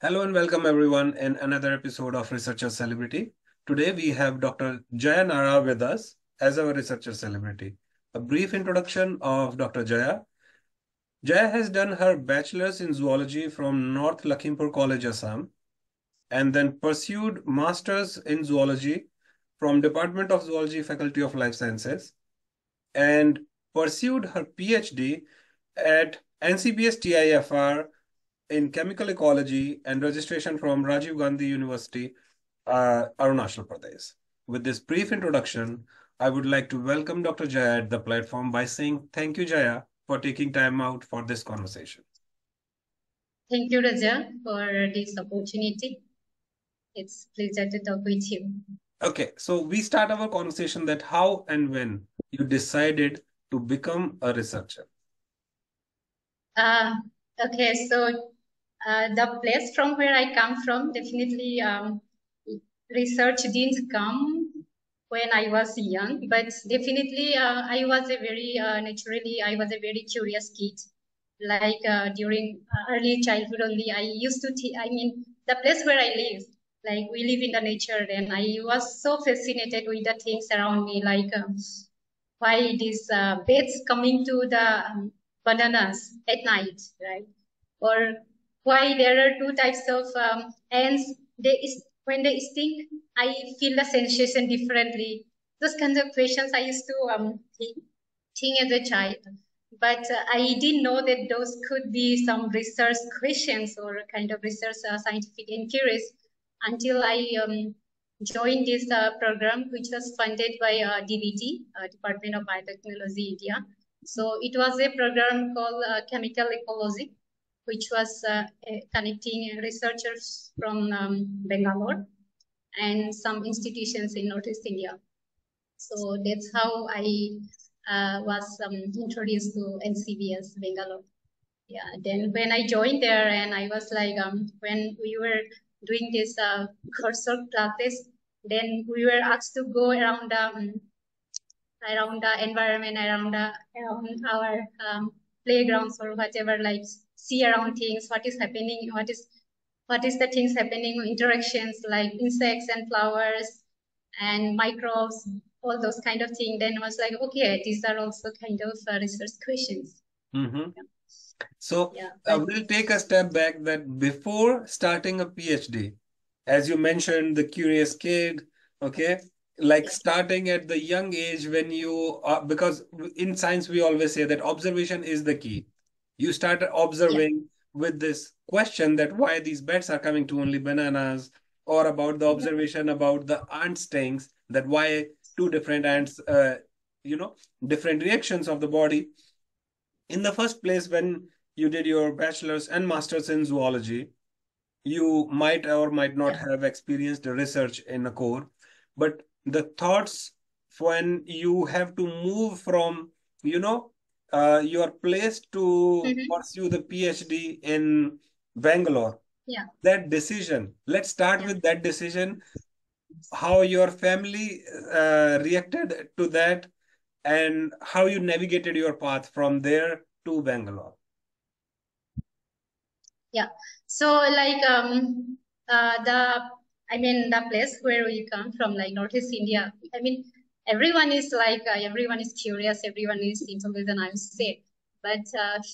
Hello and welcome everyone in another episode of Researcher Celebrity. Today we have Dr. Jaya Narah with us as our Researcher Celebrity. A brief introduction of Dr. Jaya. Jaya has done her bachelor's in zoology from North Lakhimpur College, Assam, and then pursued master's in zoology from Department of Zoology, Faculty of Life Sciences, and pursued her PhD at NCBS TIFR in chemical ecology and registration from Rajiv Gandhi University, Arunachal Pradesh. With this brief introduction, I would like to welcome Dr. Jaya at the platform by saying thank you, Jaya, for taking time out for this conversation. Thank you, Raja, for this opportunity. It's a pleasure to talk with you. Okay, so we start our conversation that how and when you decided to become a researcher. Okay, so the place from where I come from, definitely research didn't come when I was young, but definitely I was a very, naturally, I was a very curious kid. Like during early childhood only, I used to, the place where I live, like we live in the nature, and I was so fascinated with the things around me, like why these bats coming to the bananas at night, right? Or why there are two types of ants. When they sting, I feel the sensation differently. Those kinds of questions I used to think as a child. But I didn't know that those could be some research questions or kind of research scientific inquiries until I joined this program, which was funded by DBT, Department of Biotechnology, India. So it was a program called Chemical Ecology, which was connecting researchers from Bangalore and some institutions in Northeast India. So that's how I was introduced to NCBS Bangalore. Yeah, then when I joined there, and I was like, when we were doing this cursor classes, then we were asked to go around the environment, around our playgrounds or whatever, like see around things, what is happening, what is the things happening, interactions like insects and flowers and microbes, all those kind of things. Then I was like, okay, these are also kind of research questions. Mm-hmm. So Yeah, we'll take a step back that before starting a PhD, as you mentioned, the curious kid, okay, like yeah, starting at the young age when you are, because in science we always say that observation is the key. You start yeah, observing with this question that why these bats are coming to only bananas, or about the yeah, observation about the ant stings, that why two different ants, different reactions of the body in the first place. When you did your bachelor's and master's in zoology, you might or might not yeah, have experienced research in a core, but the thoughts when you have to move from, your place to mm-hmm. pursue the PhD in Bangalore, Yeah, that decision, let's start yeah. with that decision, how your family reacted to that, and how you navigated your path from there to Bangalore. Yeah. So like the the place where we come from, like Northeast India. Everyone is like everyone is curious, everyone is intelligent, I would say. But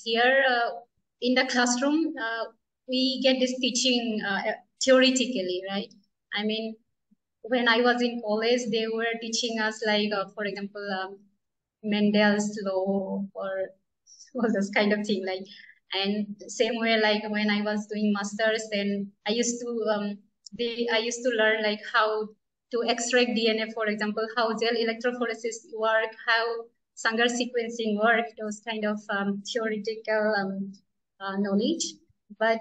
here in the classroom, we get this teaching theoretically, right? I mean, when I was in college, they were teaching us like, for example, Mendel's law or all those kind of thing. Like, and same way, like when I was doing masters, then I used to learn like how to extract DNA, for example, how gel electrophoresis work, how Sanger sequencing work, those kind of theoretical knowledge. But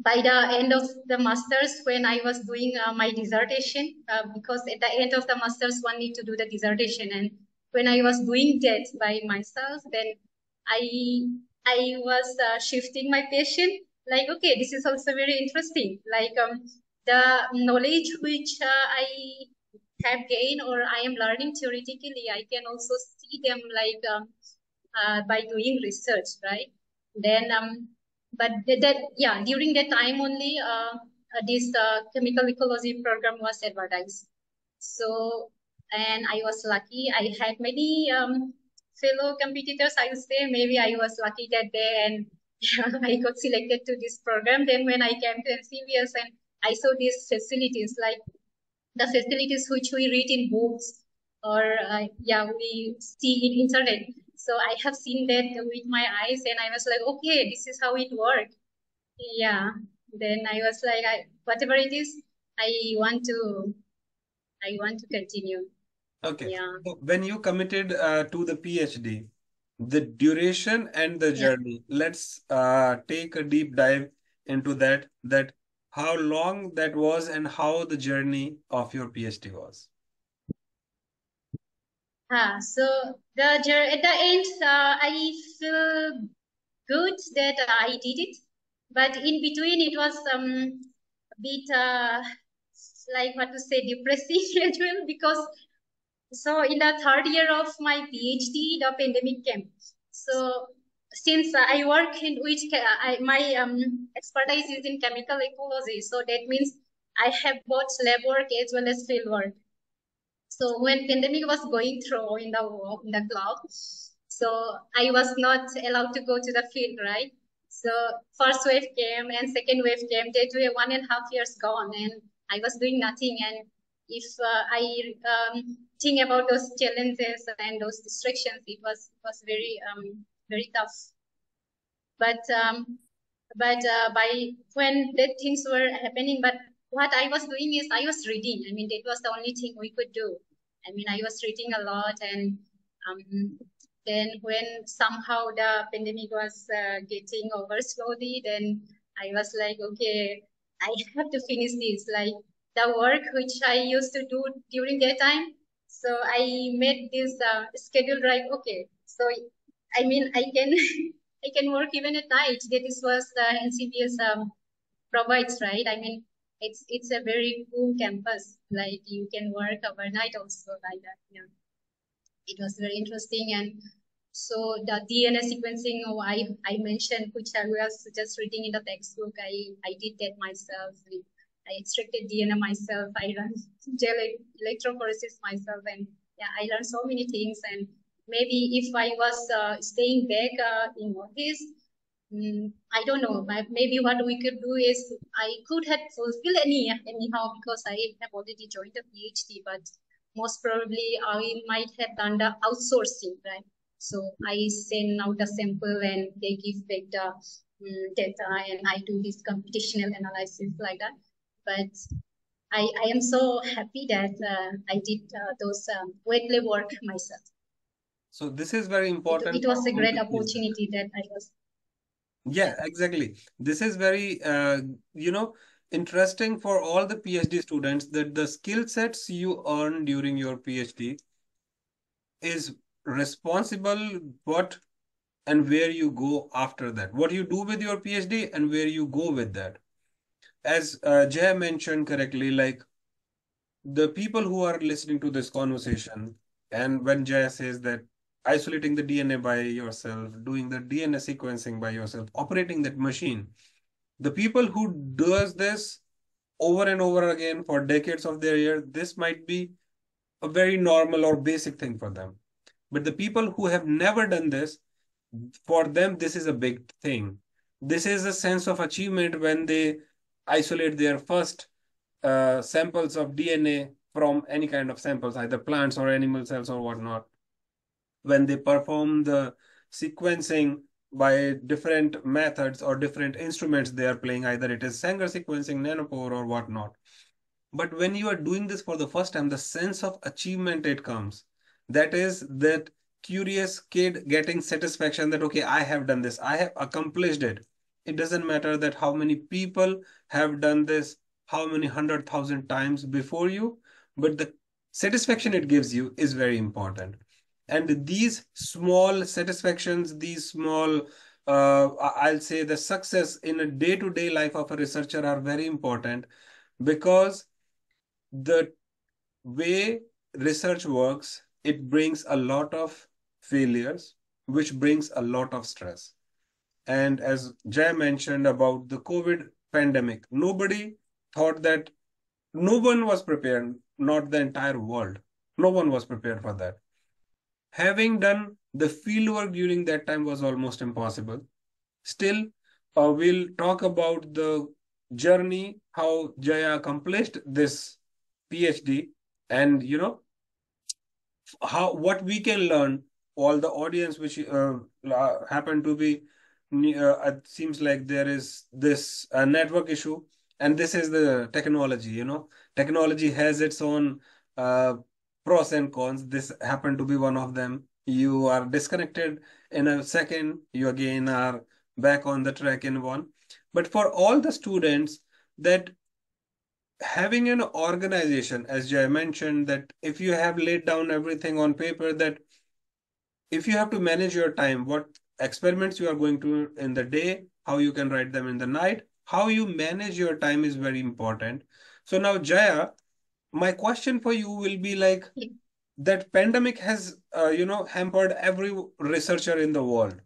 by the end of the masters, when I was doing my dissertation, because at the end of the masters one need to do the dissertation, and when I was doing that by myself, then i I was shifting my passion, like, okay, this is also very interesting, like the knowledge which I have gained or I am learning theoretically, I can also see them like by doing research, right? Then but that, yeah, during that time only, this chemical ecology program was advertised. So, and I was lucky. I had many fellow competitors. I would say maybe I was lucky that day, and I got selected to this program. Then when I came to NCBS and I saw these facilities, like the facilities which we read in books or yeah, we see in internet. So I have seen that with my eyes, and I was like, okay, this is how it works. Yeah. Then I was like, whatever it is, I want to, I want to continue. Okay. Yeah. So when you committed to the PhD, the duration and the Yeah. journey, let's take a deep dive into that how long that was and how the journey of your PhD was. So at the end, I feel good that I did it, but in between it was a bit like what to say, depressing as well, because so in the third year of my PhD, the pandemic came. So since I work in which my expertise is in chemical ecology, so that means I have both lab work as well as field work. So when pandemic was going through in the cloud, so I was not allowed to go to the field, right? So first wave came and second wave came. That way 1.5 years gone, and I was doing nothing. And if I think about those challenges and those distractions, it was very tough. But by when the things were happening, but what I was doing is I was reading. I mean, that was the only thing we could do. I mean, I was reading a lot, and then when somehow the pandemic was getting over slowly, then I was like, okay, I have to finish this, like the work which I used to do during that time. So I made this schedule, like, okay, so I mean, I can I can work even at night. That is what the NCBS provides, right? I mean, it's a very cool campus. Like you can work overnight also, like that. Yeah, it was very interesting. And so the DNA sequencing, I mentioned, which I was just reading in the textbook, I did that myself. I extracted DNA myself. I learned gel electrophoresis myself, and yeah, I learned so many things. And maybe if I was staying back in Northeast, I don't know, but maybe what we could do is I could have fulfilled anyhow, because I have already joined the PhD, but most probably I might have done the outsourcing, right? So I send out a sample and they give back the data, and I do this computational analysis like that. But I am so happy that I did those wet lab work myself. So this is very important It for was a all great the PhD. opportunity that I was, Yeah, yeah. exactly. This is very, interesting for all the PhD students that the skill sets you earn during your PhD is responsible what and where you go after that. What you do with your PhD and where you go with that. As Jay mentioned correctly, like the people who are listening to this conversation, and when Jay says that isolating the DNA by yourself, doing the DNA sequencing by yourself, operating that machine, the people who does this over and over again for decades of their year, this might be a very normal or basic thing for them. But the people who have never done this, for them, this is a big thing. This is a sense of achievement when they isolate their first samples of DNA from any kind of samples, either plants or animal cells or whatnot. When they perform the sequencing by different methods or different instruments they are playing, either it is Sanger sequencing, nanopore, or whatnot. But when you are doing this for the first time, the sense of achievement it comes. That is that curious kid getting satisfaction that, okay, I have done this, I have accomplished it. It doesn't matter that how many people have done this, how many 100,000 times before you, but the satisfaction it gives you is very important. And these small satisfactions, these small, I'll say the success in a day-to-day life of a researcher are very important because the way research works, it brings a lot of failures, which brings a lot of stress. And as Jay mentioned about the COVID pandemic, nobody thought that, no one was prepared, not the entire world. No one was prepared for that. Having done the field work during that time was almost impossible. Still, we'll talk about the journey, how Jaya accomplished this PhD, and how what we can learn. All the audience which happen to be, it seems like there is this network issue, and this is the technology. Technology has its own uh, pros and cons. This happened to be one of them. You are disconnected in a second, you again are back on the track in one. But for all the students, that having an organization, as Jay mentioned, that if you have laid down everything on paper, that if you have to manage your time, what experiments you are going to in the day, how you can write them in the night, how you manage your time is very important. So now, Jaya, my question for you will be like, that pandemic has, hampered every researcher in the world,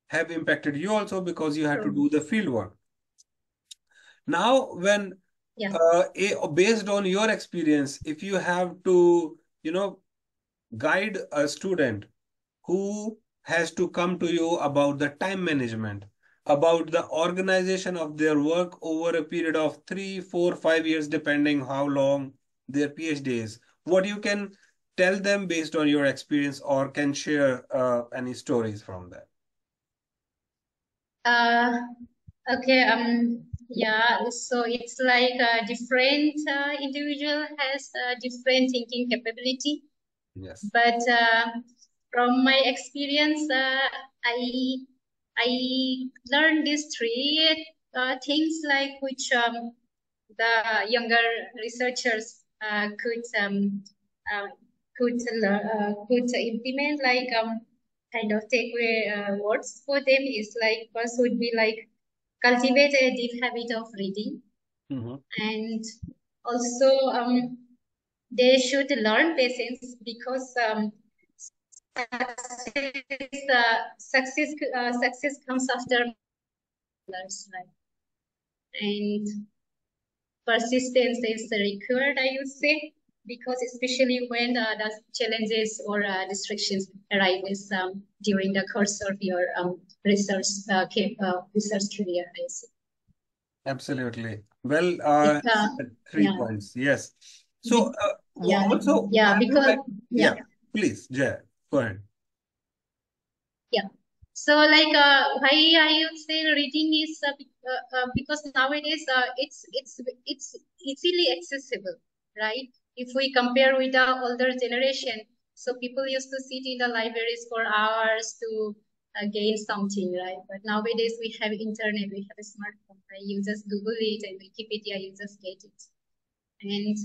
have impacted you also because you had to True. do the field work. Now, when Yeah. based on your experience, if you have to, guide a student who has to come to you about the time management, about the organization of their work over a period of 3, 4, 5 years, depending how long their PhD is, what you can tell them based on your experience, or can share any stories from that? Uh, okay. Yeah. So it's like a different individual has a different thinking capability. Yes. But from my experience, I I learned these three things like which the younger researchers uh, could implement, like kind of takeaway words for them is like, first would be like cultivate a deep habit of reading, Mhm. and also they should learn patience, because success comes after years, right? And persistence is required, I would say, because especially when the challenges or distractions arises during the course of your research career, I say. Absolutely. Well, If, said 3 yeah, points. Yes. So, be- yeah, also, yeah, I would because like, yeah. yeah, please, Jay, go ahead. Yeah. So like why I would say reading is because nowadays it's easily accessible, right? If we compare with the older generation, so people used to sit in the libraries for hours to gain something, right? But nowadays we have internet, we have a smartphone, right? You just Google it and Wikipedia, you just get it. And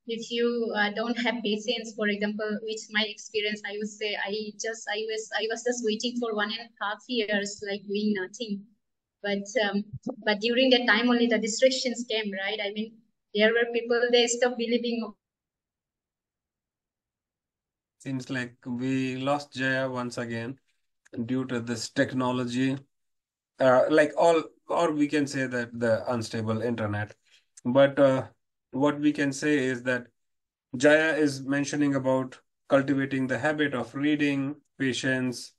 if you don't have patience, for example, with my experience, I would say I was just waiting for 1.5 years, like doing nothing. But during that time only the distractions came, right? I mean, there were people, they stopped believing. Seems like we lost Jaya once again due to this technology, like all, or we can say that the unstable internet. But what we can say is that Jaya is mentioning about cultivating the habit of reading. Patience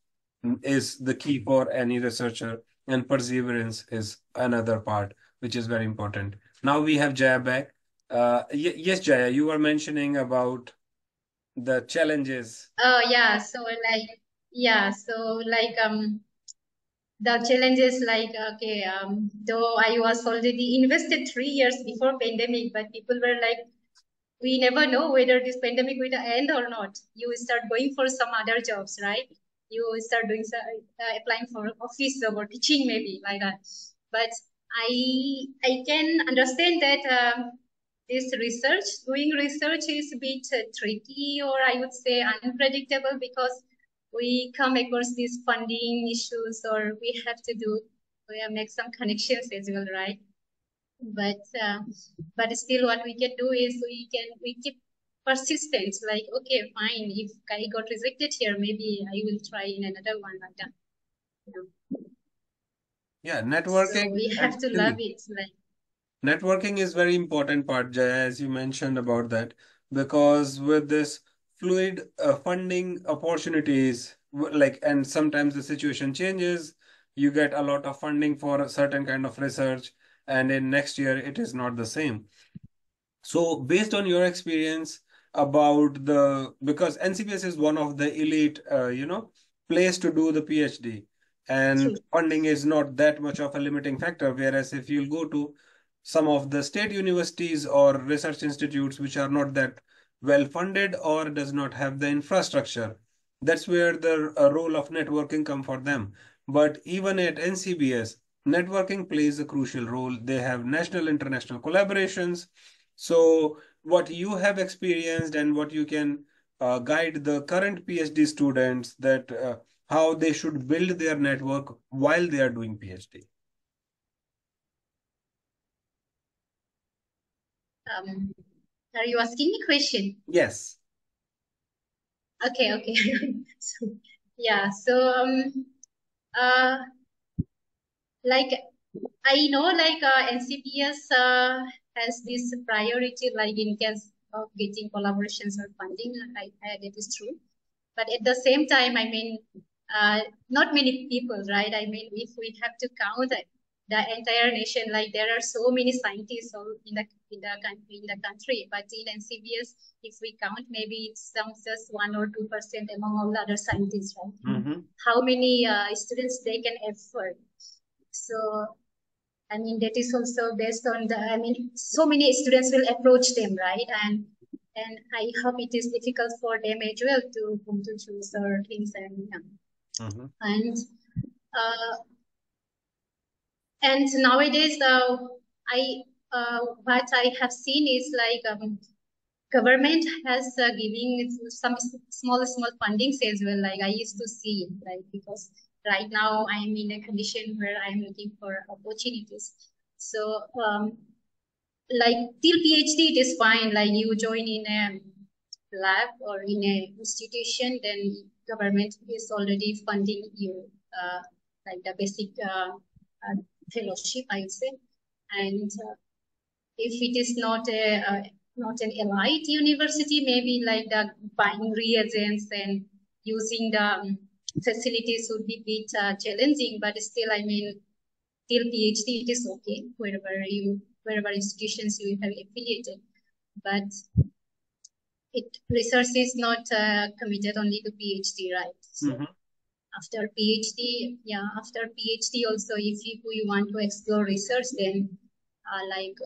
is the key for any researcher, and perseverance is another part, which is very important. Now we have Jaya back. Yes, Jaya, you were mentioning about the challenges. Oh yeah, so like yeah, so like the challenges, like okay, though I was already invested 3 years before pandemic, but people were like, we never know whether this pandemic will end or not. You start going for some other jobs, right? You start doing applying for office job or teaching, maybe like that. But I can understand that this research, doing research is a bit tricky, or I would say unpredictable, because we come across these funding issues, or we make some connections as well, right? but uh, but still what we can do is we keep persistent, like okay, fine, if I got rejected here, maybe I will try in another one, like that. Yeah, So networking we have and to love see, it. Like, networking is very important part, Jaya, as you mentioned about that, because with this fluid funding opportunities, like, and sometimes the situation changes, you get a lot of funding for a certain kind of research, and in next year it is not the same. So, based on your experience about the, because NCPS is one of the elite, place to do the PhD, true. and funding is not that much of a limiting factor. Whereas if you'll go to some of the state universities or research institutes which are not that well funded or does not have the infrastructure, that's where the role of networking come for them. But even at NCBS, networking plays a crucial role. They have national international collaborations. So, what you have experienced and what you can guide the current PhD students that how they should build their network while they are doing PhD. Um, are you asking me question? Yes. Okay, okay. So, yeah, so uh, like I know like NCPS has this priority like in case of getting collaborations or funding. That is true. But at the same time, I mean, not many people, right? I mean, if we have to count the entire nation, like there are so many scientists all in the country, but in NCBS, if we count, maybe it's some just 1 or 2% among all the other scientists, right? Mm-hmm. How many students they can afford? So I mean, that is also based on the, I mean, so many students will approach them, right? And I hope it is difficult for them as well to whom to choose or things Mm-hmm. and uh, and nowadays I what I have seen is like government has giving some small fundings as well. Like I used to see it, right? Because right now I am in a condition where I am looking for opportunities. So like till PhD it is fine. Like you join in a lab or in a institution, then government is already funding you, like the basic fellowship, I would say. And if it is not an elite university, maybe like the buying reagents and using the facilities would be a bit challenging. But still, I mean, till PhD it is okay wherever institutions you have affiliated. But research is not committed only to PhD, right? So Mm-hmm. after PhD, yeah, after PhD also, if you want to explore research, then like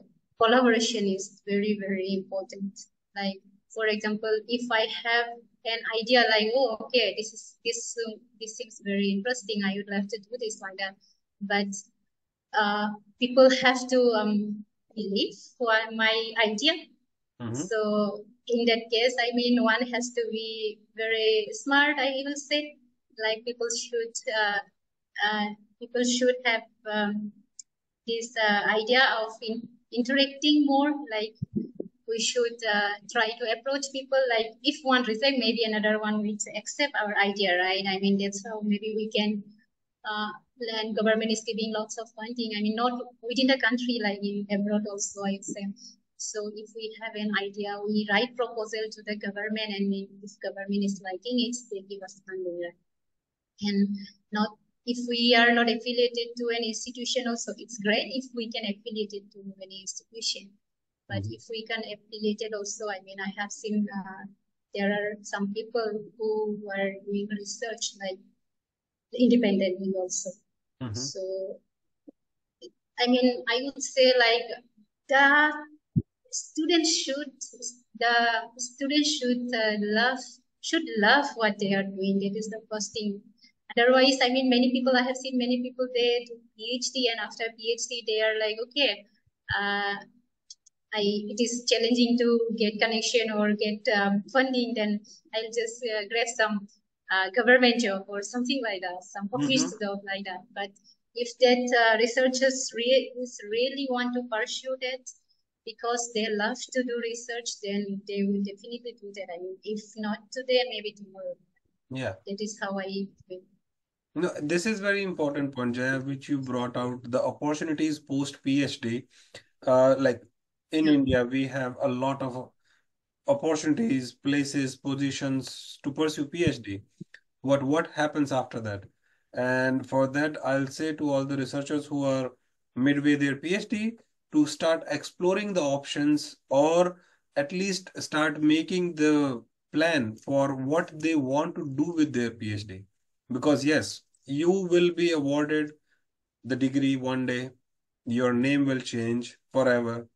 collaboration is very, very important. Like, for example, if I have an idea like, oh, okay, this seems very interesting, I would love to do this like that. But people have to believe for my idea. Mm-hmm. So in that case, I mean, one has to be very smart. I will say, like uh, people should have this idea of interacting more. Like we should try to approach people. Like if one reject, maybe another one will accept our idea, right? I mean, that's how maybe we can. Uh, and government is giving lots of funding. I mean, not within the country, like in abroad also, I would say. So if we have an idea, we write proposal to the government, and if government is liking it, they give us funding. Right? And not if we are not affiliated to an institution, also it's great if we can affiliate it to any institution. But Mm-hmm. if we can affiliate it also, I mean, I have seen there are some people who are doing research like independently also. Mm-hmm. So I mean, I would say like the students should the students should love what they are doing. That is the first thing. Otherwise, I mean, many people I have seen many people they do PhD and after PhD they are like, okay, uh, it is challenging to get connection or get funding, then I'll just grab some government job or something like that, some Mm-hmm. office job like that. But if that researchers really want to pursue that because they love to do research, then they will definitely do that. I mean, if not today, maybe tomorrow. Yeah. That is how I feel. No, this is very important point, Jaya, which you brought out, the opportunities post PhD. Like in Yeah. India, we have a lot of opportunities, places, positions to pursue PhD. What happens after that? And for that, I'll say to all the researchers who are midway their PhD to start exploring the options, or at least start making the plan for what they want to do with their PhD. Because yes, you will be awarded the degree one day, your name will change forever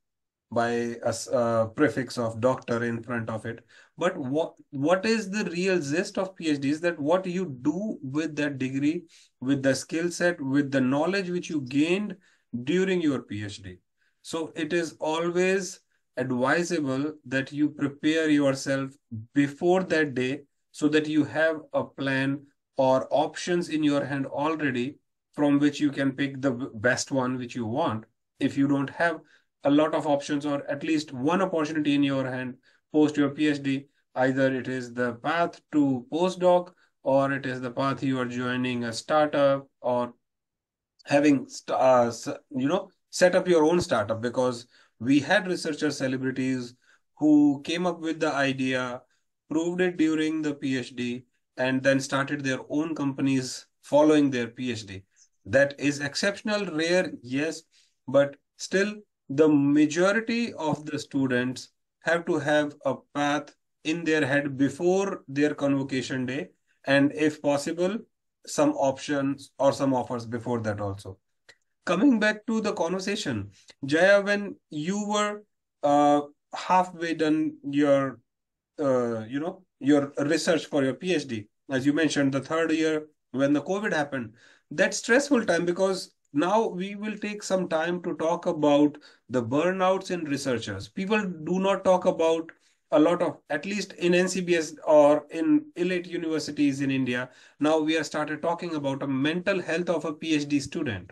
by a prefix of doctor in front of it. But what is the real zest of PhD is that what you do with that degree, with the skill set, with the knowledge which you gained during your PhD. So it is always advisable that you prepare yourself before that day so that you have a plan or options in your hand already from which you can pick the best one which you want. If you don't have a lot of options or at least one opportunity in your hand post your PhD. Either it is the path to postdoc, or it is the path you are joining a startup, or having set up your own startup. Because we had researcher celebrities who came up with the idea, proved it during the PhD, and then started their own companies following their PhD. That is exceptional, rare, yes, but still the majority of the students have to have a path in their head before their convocation day, and if possible some options or some offers before that also. Coming back to the conversation, Jaya, when you were uh, halfway done your your research for your PhD, as you mentioned, the third year when the COVID happened, that stressful time, because now we will take some time to talk about the burnouts in researchers. People do not talk about a lot of, at least in NCBS or in elite universities in India. Now we are started talking about a mental health of a PhD student.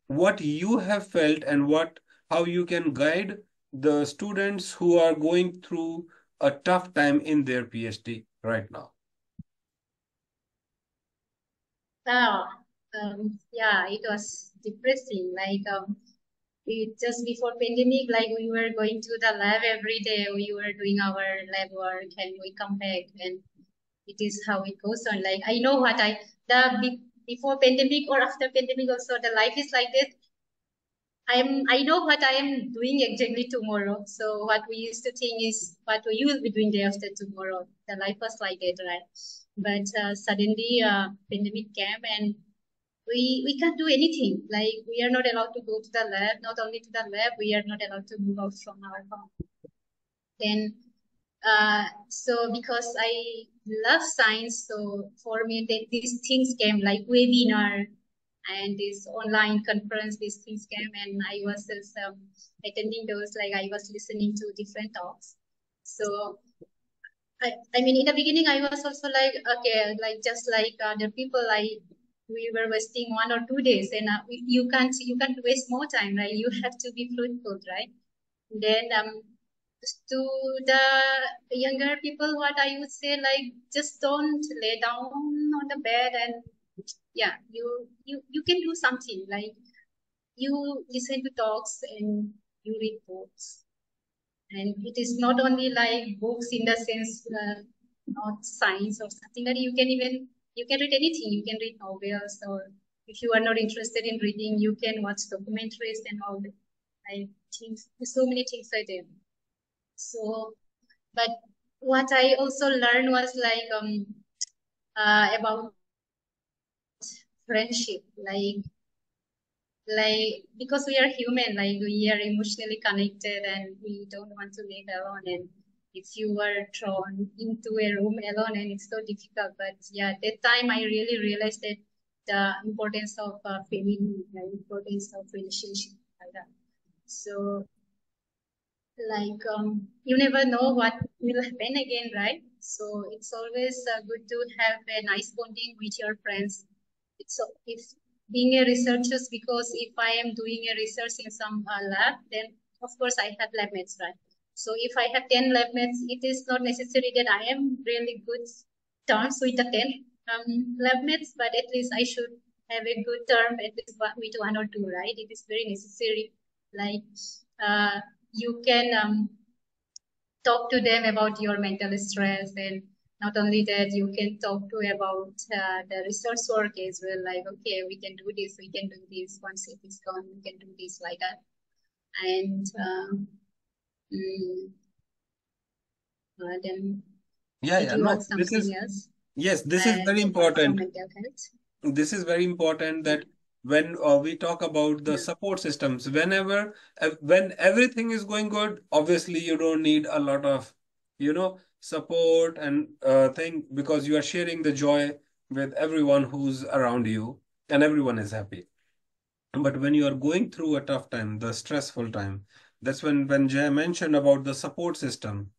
What you have felt and what how you can guide the students who are going through a tough time in their PhD right now. Ah, yeah, it was depressing. Just before pandemic, like we were going to the lab every day. We were doing our lab work, and we come back, and it is how it goes on. Like I know what I the before pandemic or after pandemic also, the life is like this. I know what I am doing exactly tomorrow. So what we used to think is what you will be doing day after tomorrow. The life was like that, right? But suddenly, pandemic came, and we can't do anything. Like we are not allowed to go to the lab. Not only to the lab, we are not allowed to move out from our home. Then, so because I love science, so for me, these things came like webinar and this online conference. These things came, and I was just, attending those. Like I was listening to different talks. So I mean, in the beginning, I was also like, okay, like just like other people, like we were wasting 1 or 2 days, and you can't waste more time, right? You have to be fruitful, right? Then to the younger people, what I would say, like just don't lay down on the bed, and yeah, you can do something, like you listen to talks and you read books. And it is not only like books in the sense, not science or something, that you can read anything. You can read novels, or if you are not interested in reading, you can watch documentaries and all that. I think so many things are there. So, but what I also learned was like, about friendship, like because we are human, like we are emotionally connected, and we don't want to live alone. And if you were thrown into a room alone, and it's so difficult. But yeah, at that time I really realized that the importance of family, the importance of relationship, like that. So like, you never know what will happen again, right? So it's always good to have a nice bonding with your friends. It's if being a researcher, because if I am doing a research in some lab, then of course I have lab mates, right? So if I have 10 lab mates, it is not necessary that I am really good terms with the 10. lab mates, but at least I should have a good term, at least with one or two, right? It is very necessary. Like you can talk to them about your mental stress, and not only that, you can talk to about the research work as well. Like, okay, we can do this, we can do this. Once it is gone, we can do this like that. And mm, then Yeah, did yeah. you No, ask this something is, else yes, this is very apart from important. mental health? This is very important Yeah, that when we talk about the yeah, support systems, whenever, when everything is going good, obviously you don't need a lot of, support and thing, because you are sharing the joy with everyone who's around you and everyone is happy. But when you are going through a tough time, the stressful time, that's when Jay mentioned about the support system.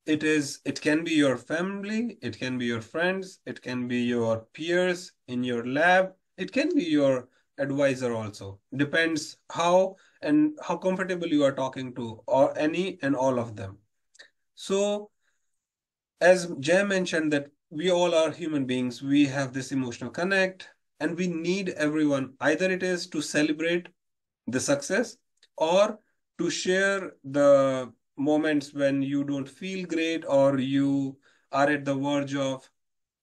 It can be your family, it can be your friends, it can be your peers in your lab, it can be your advisor also. Depends how and how comfortable you are talking to, or any and all of them. So as Jay mentioned, that we all are human beings, we have this emotional connect, and we need everyone. Either it is to celebrate the success, or to share the moments when you don't feel great, or you are at the verge of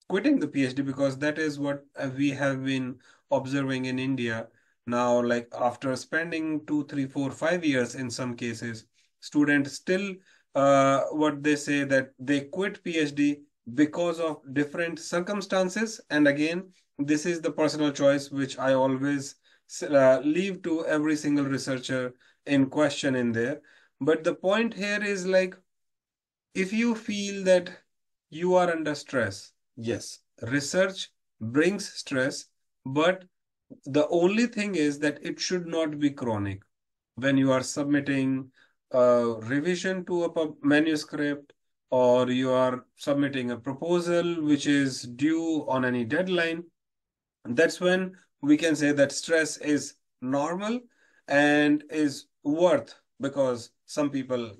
quitting the PhD, because that is what we have been observing in India now. Like after spending 2, 3, 4, 5 years in some cases, students still, what they say, that they quit PhD because of different circumstances. And again, this is the personal choice which I always leave to every single researcher in question in there. But the point here is like, if you feel that you are under stress, yes, research brings stress, but the only thing is that it should not be chronic. When you are submitting a revision to a manuscript, or you are submitting a proposal which is due on any deadline, that's when we can say that stress is normal and is worth, because some people,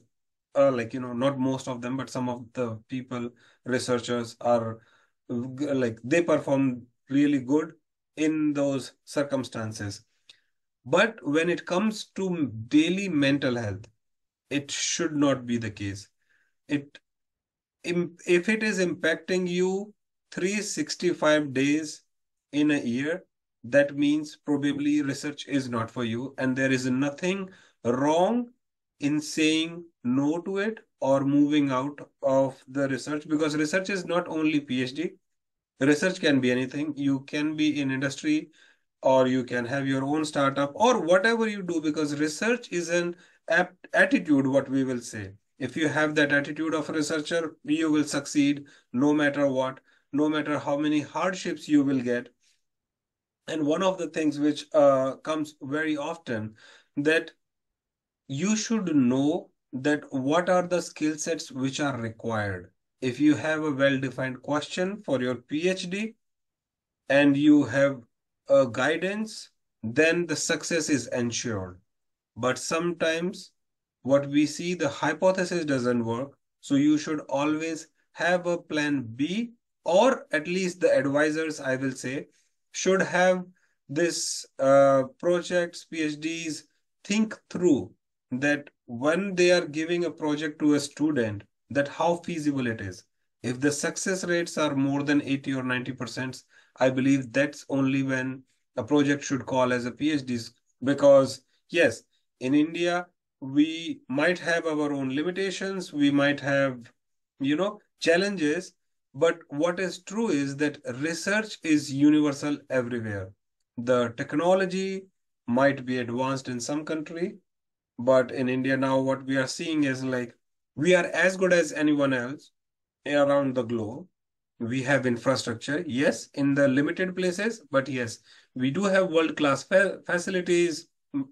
like, not most of them, but some of the people, researchers are like, they perform really good in those circumstances. But when it comes to daily mental health, it should not be the case. It if it is impacting you 365 days in a year, that means probably research is not for you, and there is nothing wrong in saying no to it or moving out of the research, because research is not only PhD. Research can be anything. You can be in industry, or you can have your own startup, or whatever you do, because research is an attitude, what we will say. If you have that attitude of a researcher, you will succeed no matter what, no matter how many hardships you will get. And one of the things which comes very often, that you should know that what are the skill sets which are required. If you have a well-defined question for your PhD, and you have a guidance, then the success is ensured. But sometimes what we see, the hypothesis doesn't work. So you should always have a plan B, or at least the advisors, I will say, should have this projects, PhDs think through that when they are giving a project to a student, that how feasible it is. If the success rates are more than 80 or 90%, I believe that's only when a project should call as a PhD. Because yes, in India, we might have our own limitations, we might have, challenges, but what is true is that research is universal everywhere. The technology might be advanced in some country, but in India now, what we are seeing is like, we are as good as anyone else around the globe. We have infrastructure, yes, in the limited places, but yes, we do have world-class facilities,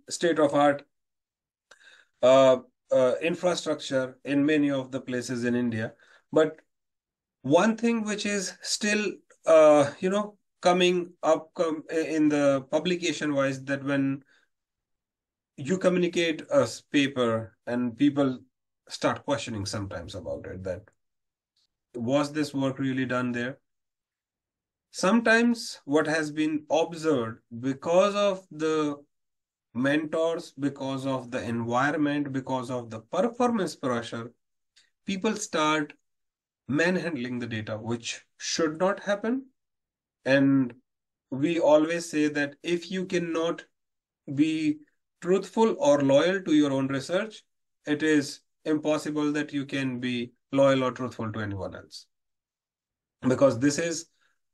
state of art uh, infrastructure in many of the places in India. But one thing which is still, coming up in the publication wise, that when you communicate a paper and people start questioning sometimes about it, that was this work really done there? Sometimes what has been observed, because of the mentors, because of the environment, because of the performance pressure, people start manhandling the data, which should not happen. And we always say that if you cannot be truthful or loyal to your own research, it is impossible that you can be loyal or truthful to anyone else. Because this is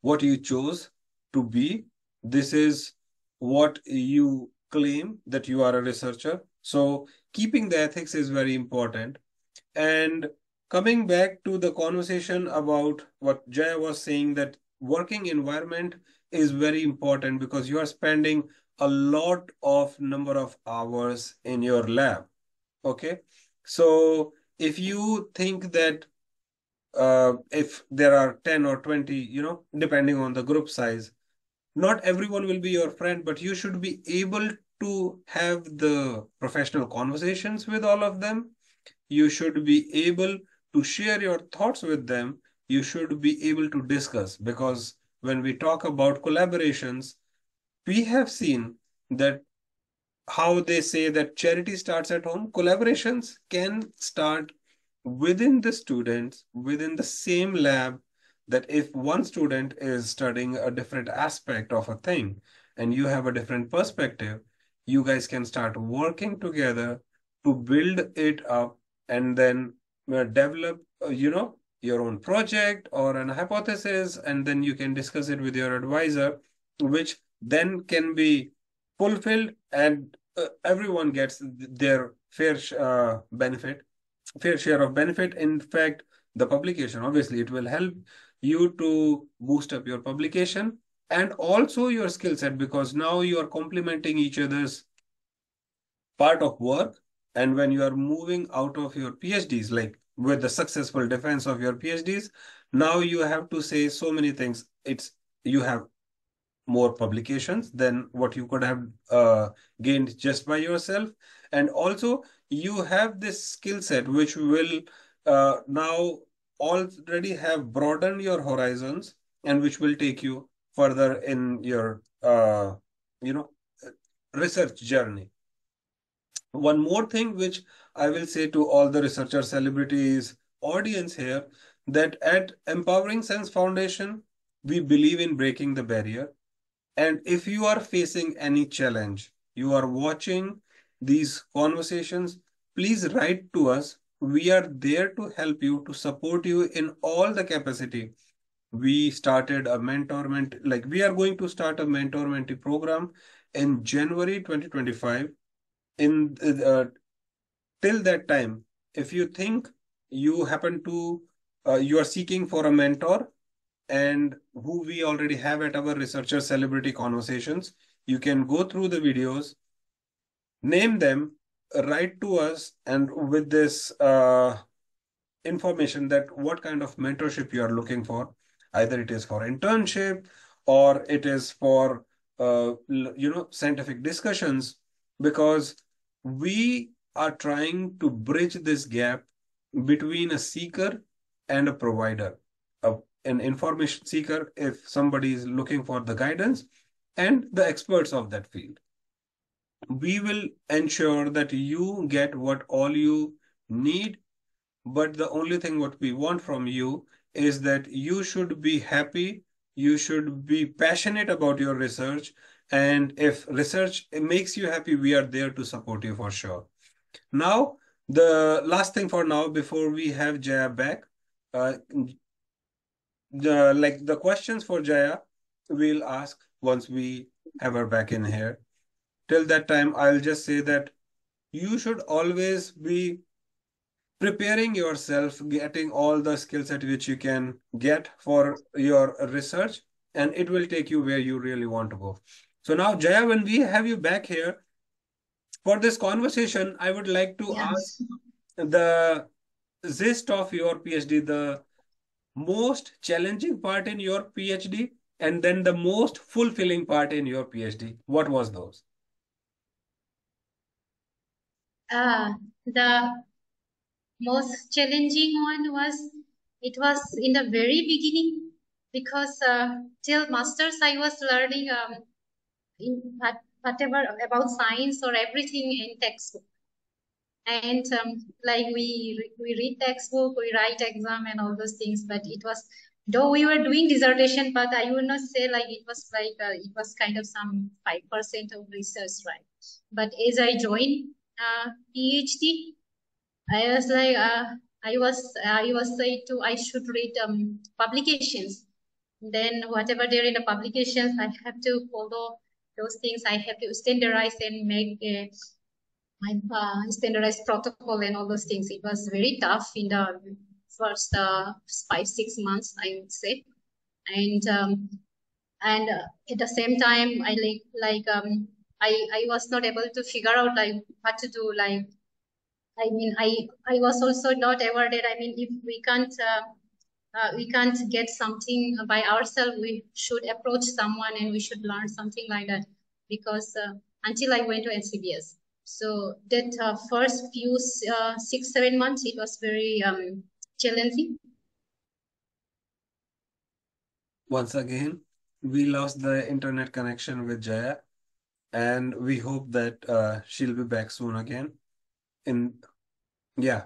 what you chose to be. This is what you claim that you are a researcher. So keeping the ethics is very important. And coming back to the conversation about what Jaya was saying, that working environment is very important because you are spending a lot of number of hours in your lab. Okay. So if you think that if there are 10 or 20, depending on the group size, not everyone will be your friend, but you should be able to have the professional conversations with all of them. You should be able to share your thoughts with them. You should be able to discuss, because when we talk about collaborations, we have seen that how they say that charity starts at home, collaborations can start within the students, within the same lab. That if one student is studying a different aspect of a thing and you have a different perspective, you guys can start working together to build it up, and then develop, your own project or an hypothesis, and then you can discuss it with your advisor, which then can be fulfilled, and everyone gets their fair share of benefit. In fact, the publication, obviously, it will help you to boost up your publication and also your skill set, because now you are complementing each other's part of work. And when you are moving out of your PhDs, like with the successful defense of your PhDs, now you have to say so many things. You have more publications than what you could have gained just by yourself. And also, you have this skill set which will now already have broadened your horizons, and which will take you further in your you know research journey. One more thing which I will say to all the researcher celebrities audience here, that at Empowering Sense Foundation, we believe in breaking the barrier. And if you are facing any challenge, you are watching these conversations, please write to us. We are there to help you, to support you in all the capacity. We started a like we are going to start a mentor mentee program in January 2025. In till that time, if you think you happen to you are seeking for a mentor, and who we already have at our researcher celebrity conversations, you can go through the videos, name them, write to us, and with this information that what kind of mentorship you are looking for. Either it is for internship or it is for scientific discussions, because we are trying to bridge this gap between a seeker and a provider. An information seeker, if somebody is looking for the guidance, and the experts of that field. We will ensure that you get what all you need, but the only thing what we want from you is that you should be happy, you should be passionate about your research, and if research makes you happy, we are there to support you for sure. Now, the last thing for now, before we have Jaya back, uh, the questions for Jaya, we'll ask once we have her back in here. Till that time, I'll just say that you should always be preparing yourself, getting all the skill set which you can get for your research, and it will take you where you really want to go. So now, Jaya, when we have you back here for this conversation, I would like to ask Yes. the gist of your PhD, the most challenging part in your PhD, and then the most fulfilling part in your PhD. What was those? The most challenging one was, it was in the very beginning. because till masters I was learning whatever about science or everything in textbook. And like we read textbook, we write exam and all those things, but it was, though we were doing dissertation, but I would not say like it was like it was kind of some 5% of research, right? But as I joined PhD, I was like I was said to I should read publications. Then whatever there in the publications, I have to follow those things. I have to standardize and make my standardized protocol and all those things. It was very tough in the first 5 6 months, I would say. And at the same time, I I was not able to figure out like what to do. Like I was also not aware that if we can't get something by ourselves, we should approach someone and we should learn something like that. Because until I went to NCBS, so that first few 6 7 months, it was very challenging. Once again, we lost the internet connection with Jaya, and we hope that she'll be back soon again. In Yeah.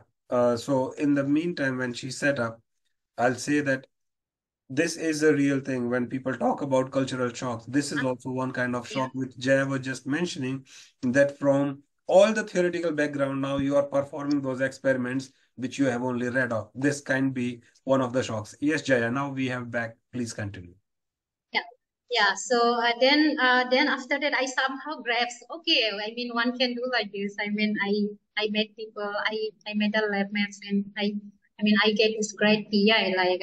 So in the meantime, when she set up, I'll say that this is a real thing when people talk about cultural shocks. This is also one kind of Yeah. shock which Jaya was just mentioning, that from all the theoretical background, now you are performing those experiments which you have only read of. This can be one of the shocks. Yes, Jaya, now we have back. Please continue. Yeah, yeah. So then after that, I somehow grasp. Okay, one can do like this. I met people. I met the lab mates, and I get this great PI. Like,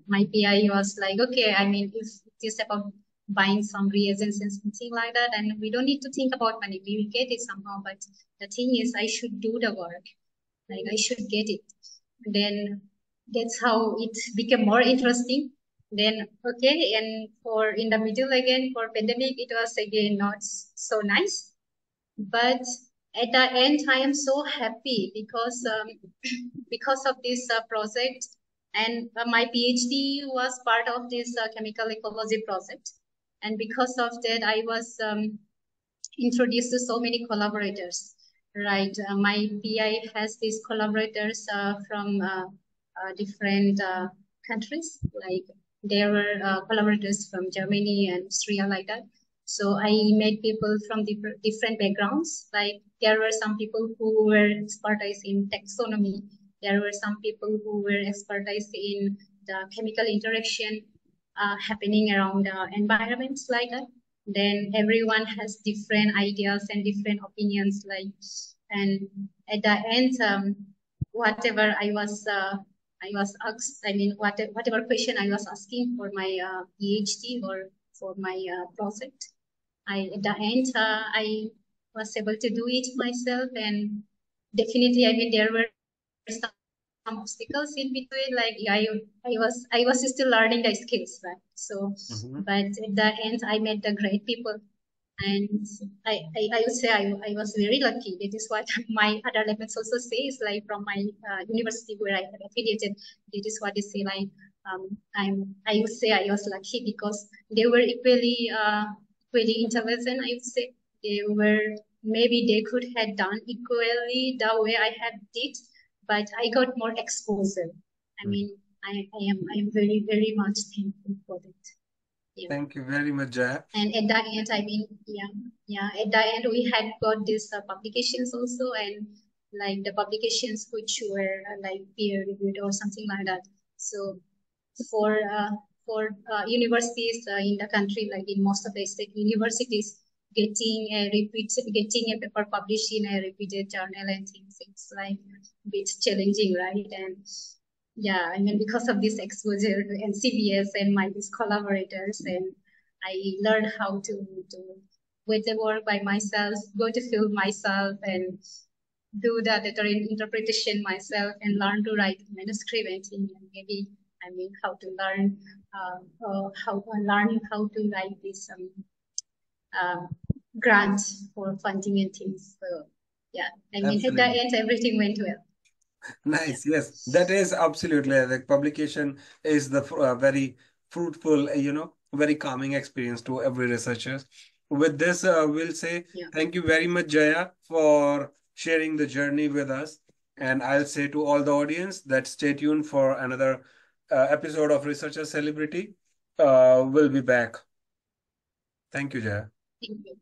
my PI was like, okay. If it is about buying some reagents and something like that, and we don't need to think about money. We will get it somehow. But the thing is, I should do the work. Like, I should get it. Then that's how it became more interesting. Then okay, and for in the middle again for pandemic, it was again not so nice. But at the end, I am so happy because because of this project, and my PhD was part of this chemical ecology project, and because of that, I was introduced to so many collaborators. Right, my PI has these collaborators from different countries. Like, there were collaborators from Germany and Austria, like that. So I met people from different backgrounds. Like, there were some people who were expertise in taxonomy. There were some people who were expertise in the chemical interaction happening around environments, like that. Then everyone has different ideas and different opinions, like. And at the end, whatever I was asked, whatever question I was asking for my PhD or for my project, at the end, I was able to do it myself. And definitely, there were some obstacles in between. Like, I was still learning the skills, right? So, Mhm. but at the end, I met the great people, and I would say I was very lucky. That is what my other labels also says, like from my university where I have affiliated. That is what they say. Like, I would say I was lucky because they were equally intelligent. I would say they were, maybe they could have done equally the way I had did, but I got more exposure. I Mhm. mean, I am very very much thankful for that. Yeah. Thank you very much, Jaya. And at the end, yeah, at the end we had got these publications also, and like the publications which were like peer reviewed or something like that. So for universities in the country, like in most of the state universities, getting a paper published in a reputed journal and things, it's like a bit challenging, right? And yeah, because of this exposure to NCBS and my these collaborators, and I learned how to do with the work by myself, go to field myself, and do the data interpretation myself, and learn to write manuscript and things. And maybe how to learn how to write this uh, grant for funding and things. So yeah, at the Absolutely. end everything went well. Yeah. Nice. Yes, that is absolutely, like publication is the very fruitful, very calming experience to every researcher. With this, we'll say Yeah. thank you very much, Jaya, for sharing the journey with us. And I'll say to all the audience that stay tuned for another episode of Researcher Celebrity. We'll be back. Thank you, Jaya. Thank you.